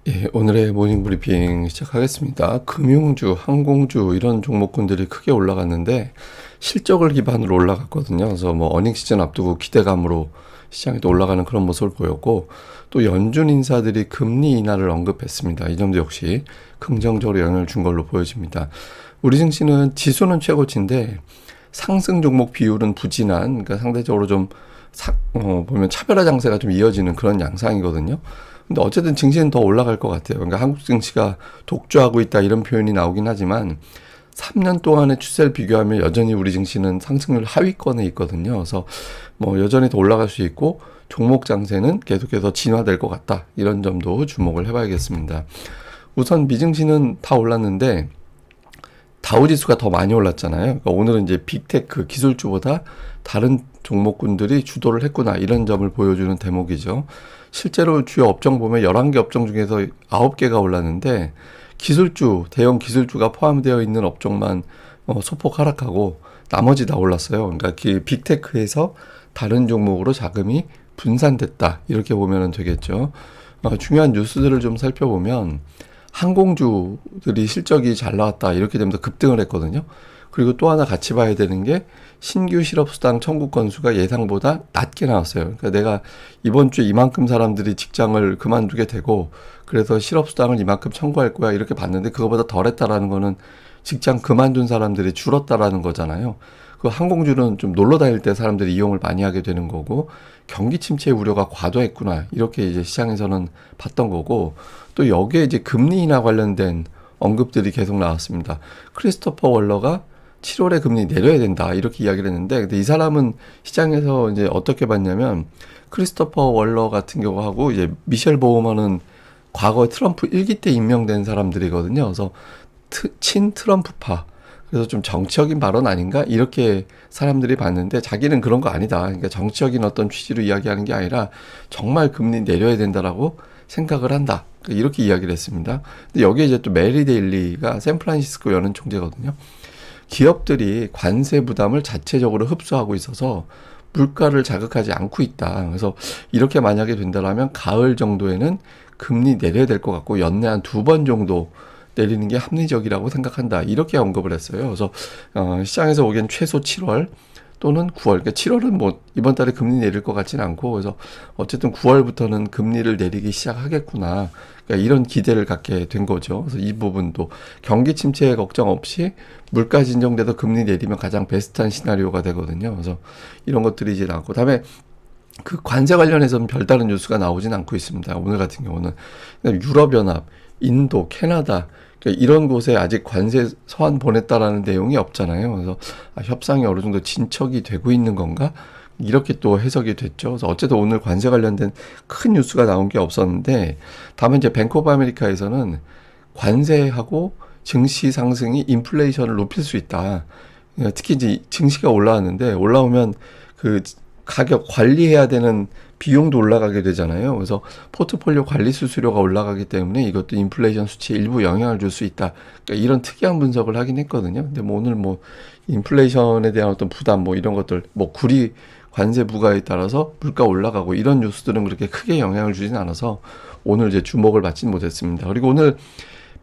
예, 오늘의 모닝 브리핑 시작하겠습니다. 금융주, 항공주 이런 종목군들이 크게 올라갔는데 실적을 기반으로 올라갔거든요. 그래서 뭐 어닝 시즌 앞두고 기대감으로 시장이 또 올라가는 그런 모습을 보였고, 또 연준 인사들이 금리 인하를 언급했습니다. 이 점도 역시 긍정적으로 영향을 준 걸로 보여집니다. 우리 증시는 지수는 최고치인데 상승 종목 비율은 부진한, 그러니까 상대적으로 좀 보면 차별화 장세가 좀 이어지는 그런 양상이거든요. 근데 어쨌든 증시는 더 올라갈 것 같아요. 그러니까 한국 증시가 독주하고 있다 이런 표현이 나오긴 하지만 3년 동안의 추세를 비교하면 여전히 우리 증시는 상승률 하위권에 있거든요. 그래서 뭐 여전히 더 올라갈 수 있고 종목 장세는 계속해서 진화될 것 같다. 이런 점도 주목을 해봐야겠습니다. 우선 미증시는 다 올랐는데 다우지수가 더 많이 올랐잖아요. 그러니까 오늘은 이제 빅테크 기술주보다 다른 종목군들이 주도를 했구나, 이런 점을 보여주는 대목이죠. 실제로 주요 업종 보면 11개 업종 중에서 9개가 올랐는데 기술주, 대형 기술주가 포함되어 있는 업종만 소폭 하락하고 나머지 다 올랐어요. 그러니까 빅테크에서 다른 종목으로 자금이 분산됐다, 이렇게 보면 되겠죠. 중요한 뉴스들을 좀 살펴보면 항공주들이 실적이 잘 나왔다, 이렇게 되면서 급등을 했거든요. 그리고 또 하나 같이 봐야 되는 게 신규 실업수당 청구 건수가 예상보다 낮게 나왔어요. 그러니까 내가 이번 주에 이만큼 사람들이 직장을 그만두게 되고 그래서 실업수당을 이만큼 청구할 거야, 이렇게 봤는데 그거보다 덜했다라는 거는 직장 그만둔 사람들이 줄었다라는 거잖아요. 그 항공주는 좀 놀러 다닐 때 사람들이 이용을 많이 하게 되는 거고, 경기 침체 우려가 과도했구나, 이렇게 이제 시장에서는 봤던 거고, 또 여기에 이제 금리 인하 관련된 언급들이 계속 나왔습니다. 크리스토퍼 월러가 7월에 금리 내려야 된다, 이렇게 이야기를 했는데, 근데 이 사람은 시장에서 이제 어떻게 봤냐면, 크리스토퍼 월러 같은 경우하고 이제 미셸 보우먼은 과거에 트럼프 1기 때 임명된 사람들이거든요. 그래서 친 트럼프파, 그래서 좀 정치적인 발언 아닌가, 이렇게 사람들이 봤는데 자기는 그런 거 아니다. 그러니까 정치적인 어떤 취지로 이야기하는 게 아니라 정말 금리 내려야 된다라고 생각을 한다, 이렇게 이야기를 했습니다. 근데 여기에 이제 또 메리 데일리가 샌프란시스코 연은 총재거든요. 기업들이 관세 부담을 자체적으로 흡수하고 있어서 물가를 자극하지 않고 있다. 그래서 이렇게 만약에 된다면 가을 정도에는 금리 내려야 될 것 같고 연내 한 2번 정도 내리는 게 합리적이라고 생각한다, 이렇게 언급을 했어요. 그래서 시장에서 보기엔 최소 7월 또는 9월, 그러니까 7월은 뭐 이번 달에 금리 내릴 것 같지는 않고, 그래서 어쨌든 9월부터는 금리를 내리기 시작하겠구나, 그러니까 이런 기대를 갖게 된 거죠. 그래서 이 부분도 경기 침체 걱정 없이 물가 진정돼서 금리 내리면 가장 베스트한 시나리오가 되거든요. 그래서 이런 것들이 이제 나왔고, 다음에 그 관세 관련해서는 별다른 뉴스가 나오진 않고 있습니다. 오늘 같은 경우는 유럽연합, 인도, 캐나다, 그러니까 이런 곳에 아직 관세 서한 보냈다라는 내용이 없잖아요. 그래서 협상이 어느 정도 진척이 되고 있는 건가, 이렇게 또 해석이 됐죠. 그래서 어쨌든 오늘 관세 관련된 큰 뉴스가 나온 게 없었는데, 다만 이제 뱅크 오브 아메리카에서는 관세하고 증시 상승이 인플레이션을 높일 수 있다. 특히 이제 증시가 올라왔는데 올라오면 그 가격 관리해야 되는 비용도 올라가게 되잖아요. 그래서 포트폴리오 관리 수수료가 올라가기 때문에 이것도 인플레이션 수치에 일부 영향을 줄 수 있다, 그러니까 이런 특이한 분석을 하긴 했거든요. 근데 뭐 오늘 뭐 인플레이션에 대한 어떤 부담, 뭐 이런 것들, 뭐 구리 관세 부과에 따라서 물가 올라가고 이런 뉴스들은 그렇게 크게 영향을 주진 않아서 오늘 이제 주목을 받지는 못했습니다. 그리고 오늘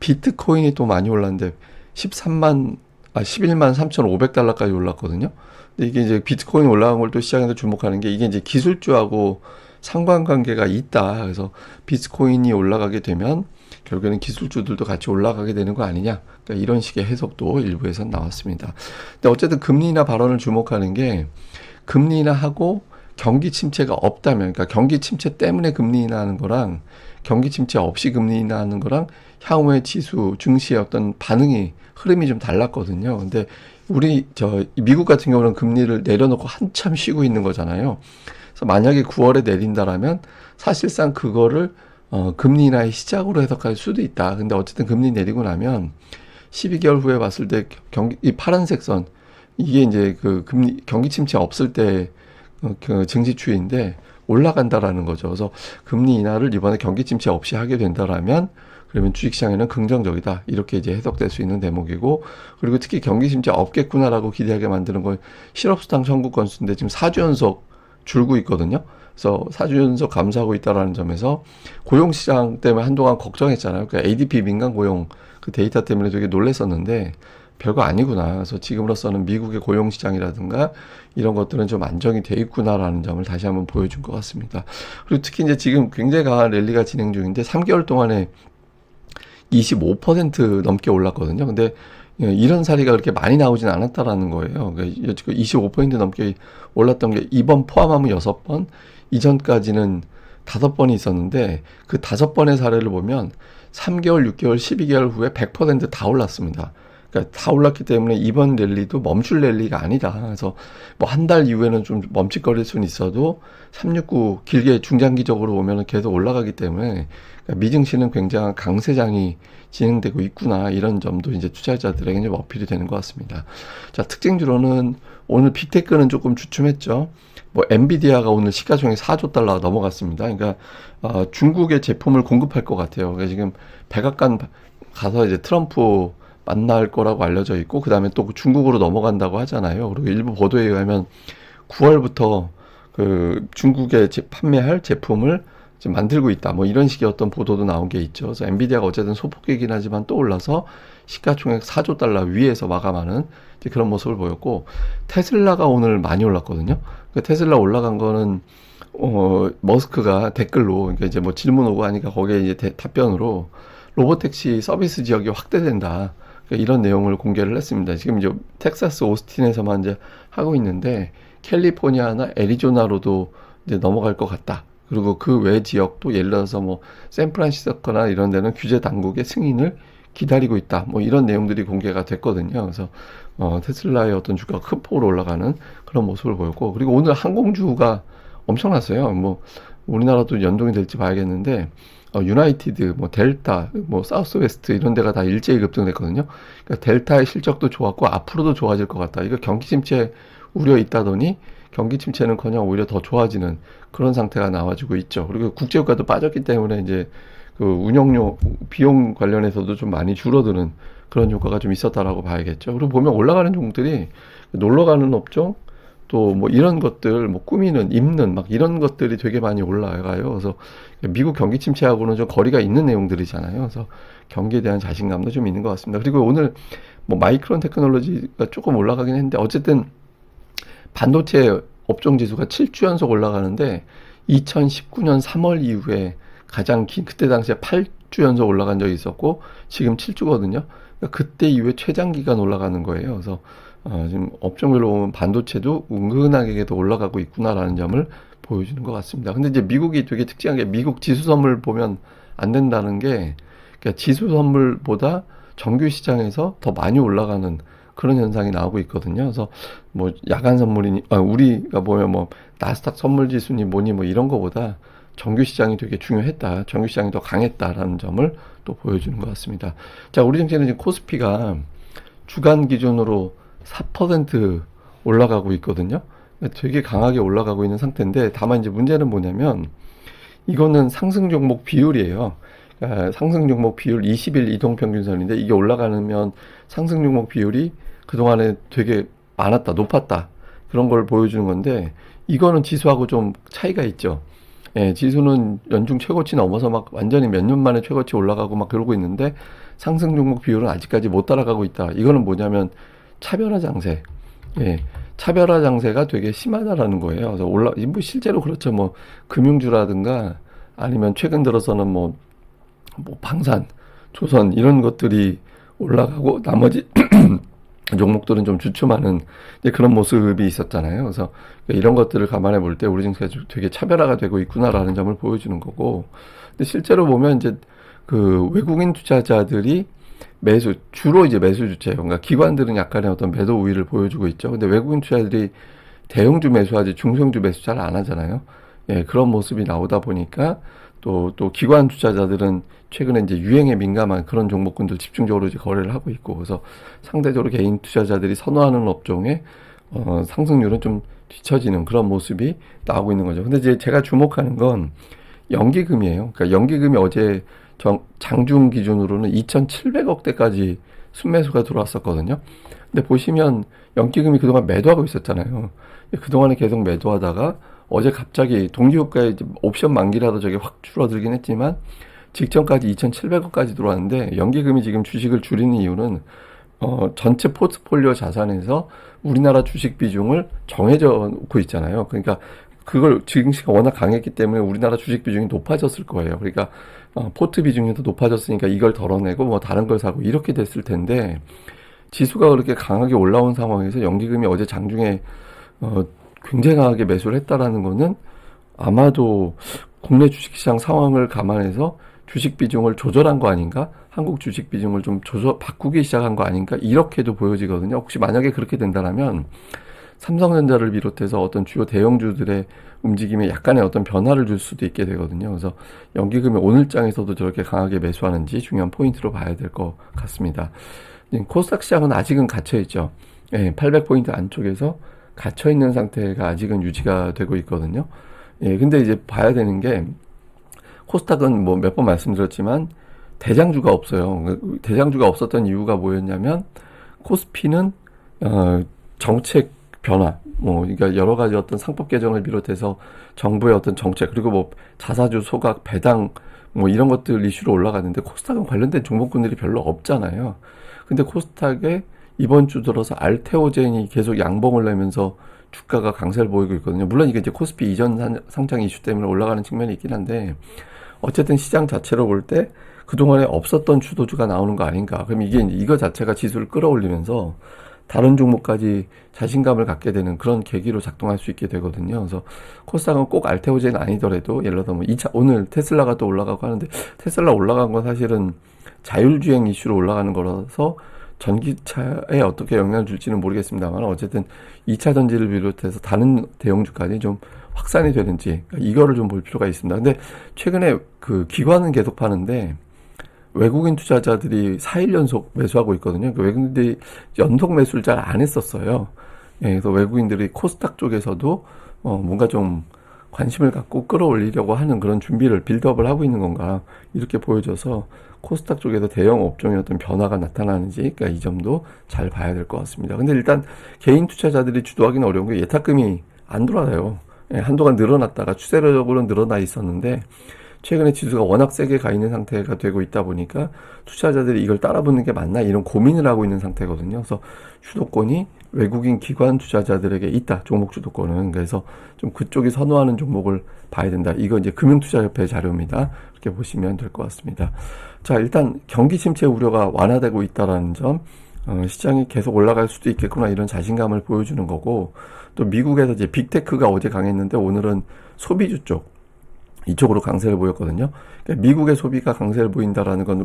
비트코인이 또 많이 올랐는데 11만 3,500달러까지 올랐거든요. 근데 이게 이제 비트코인 올라간 걸 또 시장에서 주목하는 게, 이게 이제 기술주하고 상관관계가 있다. 그래서 비트코인이 올라가게 되면 결국에는 기술주들도 같이 올라가게 되는 거 아니냐, 그러니까 이런 식의 해석도 일부에서 나왔습니다. 근데 어쨌든 금리 인하 발언을 주목하는 게, 금리 인하하고 경기 침체가 없다면, 그러니까 경기 침체 때문에 금리 인하하는 거랑 경기 침체 없이 금리 인하하는 거랑 향후의 지수, 증시의 어떤 반응이, 흐름이 좀 달랐거든요. 근데 미국 같은 경우는 금리를 내려놓고 한참 쉬고 있는 거잖아요. 그래서 만약에 9월에 내린다라면 사실상 그거를 금리 인하의 시작으로 해석할 수도 있다. 근데 어쨌든 금리 내리고 나면 12개월 후에 봤을 때 이 파란색 선, 이게 이제 그 경기 침체 없을 때 그 증시 추이인데 올라간다라는 거죠. 그래서 금리 인하를 이번에 경기 침체 없이 하게 된다라면 그러면 주식시장에는 긍정적이다, 이렇게 이제 해석될 수 있는 대목이고, 그리고 특히 경기 침체 없겠구나라고 기대하게 만드는 건 실업수당 청구 건수인데 지금 4주 연속 줄고 있거든요. 그래서 4주 연속 감소하고 있다라는 점에서 고용시장 때문에 한동안 걱정했잖아요. 그러니까 ADP 민간 고용 그 데이터 때문에 되게 놀랬었는데 별거 아니구나. 그래서 지금으로서는 미국의 고용시장이라든가 이런 것들은 좀 안정이 돼 있구나라는 점을 다시 한번 보여준 것 같습니다. 그리고 특히 이제 지금 굉장히 강한 랠리가 진행 중인데 3개월 동안에 25% 넘게 올랐거든요. 근데 이런 사례가 그렇게 많이 나오진 않았다라는 거예요. 그러니까 25% 넘게 올랐던 게 이번 포함하면 6번, 이전까지는 5번이 있었는데 그 5번의 사례를 보면 3개월, 6개월, 12개월 후에 100%다 올랐습니다. 그러니까 다 올랐기 때문에 이번 랠리도 멈출 랠리가 아니다. 그래서 뭐 한 달 이후에는 좀 멈칫거릴 수는 있어도 369 길게 중장기적으로 보면 계속 올라가기 때문에 그러니까 미증시는 굉장한 강세장이 진행되고 있구나. 이런 점도 이제 투자자들에게 좀 어필이 되는 것 같습니다. 자, 특징주로는 오늘 빅테크는 조금 주춤했죠. 뭐 엔비디아가 오늘 시가총액 4조 달러 넘어갔습니다. 그러니까 중국의 제품을 공급할 것 같아요. 그러니까 지금 백악관 가서 이제 트럼프 만날 거라고 알려져 있고 그 다음에 또 중국으로 넘어간다고 하잖아요. 그리고 일부 보도에 의하면 9월부터 그 중국에 판매할 제품을 지금 만들고 있다. 뭐 이런 식의 어떤 보도도 나온 게 있죠. 그래서 엔비디아가 어쨌든 소폭이긴 하지만 또 올라서 시가총액 4조 달러 위에서 마감하는 이제 그런 모습을 보였고 테슬라가 오늘 많이 올랐거든요. 그 테슬라 올라간 거는 머스크가 댓글로 그러니까 이제 뭐 질문 오고 하니까 거기에 이제 답변으로 로보택시 서비스 지역이 확대된다. 그러니까 이런 내용을 공개를 했습니다. 지금 이제 텍사스 오스틴에서만 이제 하고 있는데 캘리포니아나 애리조나로도 이제 넘어갈 것 같다. 그리고 그 외 지역도 예를 들어서 뭐 샌프란시스코나 이런 데는 규제 당국의 승인을 기다리고 있다. 뭐 이런 내용들이 공개가 됐거든요. 그래서 테슬라의 어떤 주가가 큰 폭으로 올라가는 그런 모습을 보였고 그리고 오늘 항공주가 엄청났어요. 뭐 우리나라도 연동이 될지 봐야겠는데 유나이티드, 뭐 델타, 뭐 사우스웨스트 이런 데가 다 일제히 급등했거든요. 그러니까 델타의 실적도 좋았고 앞으로도 좋아질 것 같다. 이거 경기 침체 우려 있다더니 경기 침체는커녕 오히려 더 좋아지는 그런 상태가 나와지고 있죠. 그리고 국제유가도 빠졌기 때문에 이제 그 운영료 비용 관련해서도 좀 많이 줄어드는 그런 효과가 좀 있었다라고 봐야겠죠. 그리고 보면 올라가는 종들이 놀러 가는 업종 또 뭐 이런 것들 뭐 꾸미는 입는 막 이런 것들이 되게 많이 올라가요. 그래서 미국 경기 침체하고는 좀 거리가 있는 내용들이잖아요. 그래서 경기에 대한 자신감도 좀 있는 것 같습니다. 그리고 오늘 뭐 마이크론 테크놀로지가 조금 올라가긴 했는데 어쨌든 반도체 업종 지수가 7주 연속 올라가는데 2019년 3월 이후에 가장 긴 그때 당시에 8주 연속 올라간 적이 있었고 지금 7주거든요. 그러니까 그때 이후에 최장 기간 올라가는 거예요. 그래서 지금 업종별로 보면 반도체도 은근하게도 올라가고 있구나라는 점을 보여주는 것 같습니다. 근데 이제 미국이 되게 특이한 게 미국 지수 선물 보면 안 된다는 게 그러니까 지수 선물보다 정규 시장에서 더 많이 올라가는 그런 현상이 나오고 있거든요. 그래서 뭐 야간 선물이니 우리가 보면 뭐 나스닥 선물 지수니 뭐니 뭐 이런 거보다 정규 시장이 되게 중요했다. 정규 시장이 더 강했다라는 점을 또 보여주는 것 같습니다. 자, 우리 증시는 지금 코스피가 주간 기준으로 4% 올라가고 있거든요. 되게 강하게 올라가고 있는 상태인데 다만 이제 문제는 뭐냐면 이거는 상승 종목 비율이에요. 그러니까 상승 종목 비율 20일 이동평균선인데 이게 올라가면 상승 종목 비율이 그동안에 되게 많았다, 높았다. 그런 걸 보여주는 건데 이거는 지수하고 좀 차이가 있죠. 예, 지수는 연중 최고치 넘어서 막 완전히 몇 년 만에 최고치 올라가고 막 그러고 있는데 상승 종목 비율은 아직까지 못 따라가고 있다. 이거는 뭐냐면 차별화 장세. 예. 차별화 장세가 되게 심하다라는 거예요. 그래서 뭐 실제로 그렇죠. 뭐 금융주라든가 아니면 최근 들어서는 뭐 방산, 조선 이런 것들이 올라가고 나머지 종목들은 좀 주춤하는 그런 모습이 있었잖아요. 그래서 이런 것들을 감안해 볼 때 우리 증시가 되게 차별화가 되고 있구나라는 점을 보여주는 거고. 근데 실제로 보면 이제 그 외국인 투자자들이 주로 이제 매수 주체예요. 그러니까 기관들은 약간의 어떤 매도 우위를 보여주고 있죠. 근데 외국인 투자자들이 대형주 매수하지 중소형주 매수 잘 안 하잖아요. 예, 그런 모습이 나오다 보니까 또 기관 투자자들은 최근에 이제 유행에 민감한 그런 종목군들 집중적으로 이제 거래를 하고 있고, 그래서 상대적으로 개인 투자자들이 선호하는 업종의 상승률은 좀 뒤처지는 그런 모습이 나오고 있는 거죠. 근데 이제 제가 주목하는 건 연기금이에요. 그러니까 연기금이 어제 장중 기준으로는 2,700억대까지 순매수가 들어왔었거든요. 근데 보시면 연기금이 그동안 매도하고 있었잖아요. 그동안에 계속 매도하다가 어제 갑자기 동기호가의 이제 옵션 만기라도 저게 확 줄어들긴 했지만 직전까지 2,700억까지 들어왔는데 연기금이 지금 주식을 줄이는 이유는 전체 포트폴리오 자산에서 우리나라 주식 비중을 정해져 놓고 있잖아요. 그러니까 그걸 증시가 워낙 강했기 때문에 우리나라 주식 비중이 높아졌을 거예요. 그러니까 포트 비중이 더 높아졌으니까 이걸 덜어내고 뭐 다른 걸 사고 이렇게 됐을 텐데 지수가 그렇게 강하게 올라온 상황에서 연기금이 어제 장중에 굉장히 강하게 매수를 했다라는 거는 아마도 국내 주식시장 상황을 감안해서 주식 비중을 조절한 거 아닌가? 한국 주식 비중을 좀 바꾸기 시작한 거 아닌가? 이렇게도 보여지거든요. 혹시 만약에 그렇게 된다면 삼성전자를 비롯해서 어떤 주요 대형주들의 움직임에 약간의 어떤 변화를 줄 수도 있게 되거든요. 그래서 연기금이 오늘장에서도 저렇게 강하게 매수하는지 중요한 포인트로 봐야 될 것 같습니다. 코스닥 시장은 아직은 갇혀있죠. 800포인트 안쪽에서 갇혀있는 상태가 아직은 유지가 되고 있거든요. 근데 이제 봐야 되는 게 코스닥은 뭐 몇 번 말씀드렸지만 대장주가 없어요. 대장주가 없었던 이유가 뭐였냐면 코스피는 정책 변화, 그러니까 여러 가지 어떤 상법 개정을 비롯해서 정부의 어떤 정책, 그리고 뭐 자사주 소각, 배당, 뭐 이런 것들 이슈로 올라가는데 코스닥은 관련된 종목군들이 별로 없잖아요. 근데 코스닥에 이번 주 들어서 알테오젠이 계속 양봉을 내면서 주가가 강세를 보이고 있거든요. 물론 이게 이제 코스피 이전 상장 이슈 때문에 올라가는 측면이 있긴 한데 어쨌든 시장 자체로 볼 때 그동안에 없었던 주도주가 나오는 거 아닌가. 그럼 이게 이제 이거 자체가 지수를 끌어올리면서 다른 종목까지 자신감을 갖게 되는 그런 계기로 작동할 수 있게 되거든요. 그래서 코스닥은 꼭 알테오젠 아니더라도 예를 들어 뭐 오늘 테슬라가 또 올라가고 하는데 테슬라 올라간 건 사실은 자율주행 이슈로 올라가는 거라서 전기차에 어떻게 영향을 줄지는 모르겠습니다만 어쨌든 2차 전지를 비롯해서 다른 대형주까지 좀 확산이 되는지 이거를 좀 볼 필요가 있습니다. 근데 최근에 그 기관은 계속 파는데 외국인 투자자들이 4일 연속 매수하고 있거든요. 외국인들이 연속 매수를 잘 안 했었어요. 그래서 외국인들이 코스닥 쪽에서도 뭔가 좀 관심을 갖고 끌어올리려고 하는 그런 준비를 빌드업을 하고 있는 건가 이렇게 보여져서 코스닥 쪽에서 대형 업종의 어떤 변화가 나타나는지 그러니까 이 점도 잘 봐야 될 것 같습니다. 근데 일단 개인 투자자들이 주도하기는 어려운 게 예탁금이 안 돌아요. 한동안 늘어났다가 추세적으로 늘어나 있었는데 최근에 지수가 워낙 세게 가 있는 상태가 되고 있다 보니까 투자자들이 이걸 따라붙는 게 맞나 이런 고민을 하고 있는 상태거든요. 그래서 주도권이 외국인 기관 투자자들에게 있다. 종목 주도권은. 그래서 좀 그쪽이 선호하는 종목을 봐야 된다. 이거 이제 금융투자협회 자료입니다. 이렇게 보시면 될 것 같습니다. 자, 일단 경기 침체 우려가 완화되고 있다라는 점, 시장이 계속 올라갈 수도 있겠구나 이런 자신감을 보여주는 거고 또 미국에서 이제 빅테크가 어제 강했는데 오늘은 소비주 쪽 이쪽으로 강세를 보였거든요. 그러니까 미국의 소비가 강세를 보인다라는 건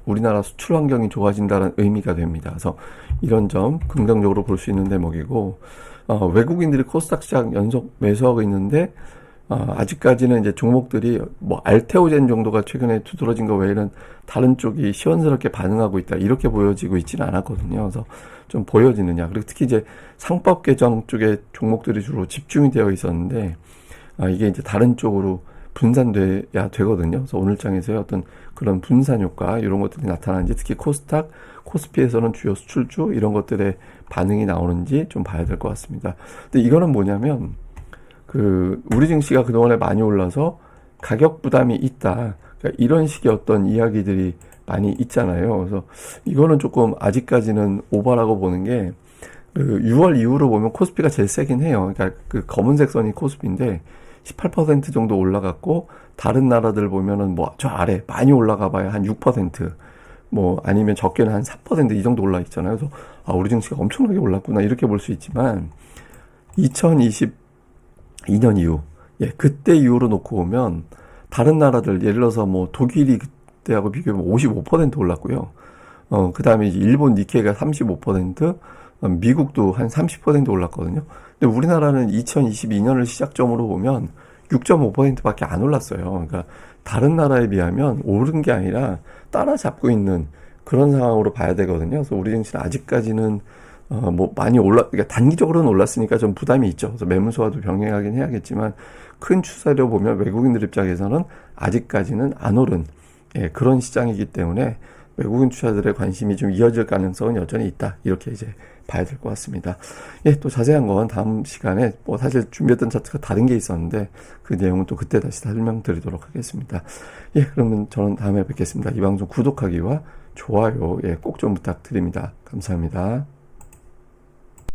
우리나라 수출 환경이 좋아진다는 의미가 됩니다. 그래서 이런 점 긍정적으로 볼 수 있는 대목이고 외국인들이 코스닥 시장 연속 매수하고 있는데 아직까지는 이제 종목들이 뭐 알테오젠 정도가 최근에 두드러진 거 외에는 다른 쪽이 시원스럽게 반응하고 있다 이렇게 보여지고 있지는 않았거든요. 그래서 좀 보여지느냐. 그리고 특히 이제 상법 개정 쪽에 종목들이 주로 집중이 되어 있었는데 이게 이제 다른 쪽으로 분산돼야 되거든요. 그래서 오늘 장에서의 어떤 그런 분산 효과 이런 것들이 나타나는지 특히 코스닥, 코스피에서는 주요 수출주 이런 것들의 반응이 나오는지 좀 봐야 될 것 같습니다. 근데 이거는 뭐냐면 우리 증시가 그동안에 많이 올라서 가격 부담이 있다. 그러니까 이런 식의 어떤 이야기들이 많이 있잖아요. 그래서 이거는 조금 아직까지는 오버라고 보는 게 6월 이후로 보면 코스피가 제일 세긴 해요. 그러니까 그 검은색 선이 코스피인데 18% 정도 올라갔고 다른 나라들 보면은 뭐 저 아래 많이 올라가 봐야 한 6%, 뭐 아니면 적게는 한 4% 이 정도 올라 있잖아요. 그래서 우리 증시가 엄청나게 올랐구나 이렇게 볼 수 있지만 2022년 이후 그때 이후로 놓고 보면 다른 나라들 예를 들어서 뭐 독일이 그때하고 비교하면 55% 올랐고요. 그 다음에 이제 일본 니케이가 35%, 미국도 한 30% 올랐거든요. 근데 우리나라는 2022년을 시작점으로 보면 6.5%밖에 안 올랐어요. 그러니까 다른 나라에 비하면 오른 게 아니라 따라잡고 있는 그런 상황으로 봐야 되거든요. 그래서 우리 증시는 아직까지는 뭐 많이 그러니까 단기적으로는 올랐으니까 좀 부담이 있죠. 그래서 매물소와도 병행하긴 해야겠지만 큰 추세로 보면 외국인들 입장에서는 아직까지는 안 오른 그런 시장이기 때문에 외국인 투자들의 관심이 좀 이어질 가능성은 여전히 있다. 이렇게 이제 봐야 될 것 같습니다. 예, 또 자세한 건 다음 시간에 뭐 사실 준비했던 차트가 다른 게 있었는데 그 내용은 또 그때 다시 설명드리도록 하겠습니다. 예, 그러면 저는 다음에 뵙겠습니다. 이 방송 구독하기와 좋아요, 예, 꼭 좀 부탁드립니다. 감사합니다.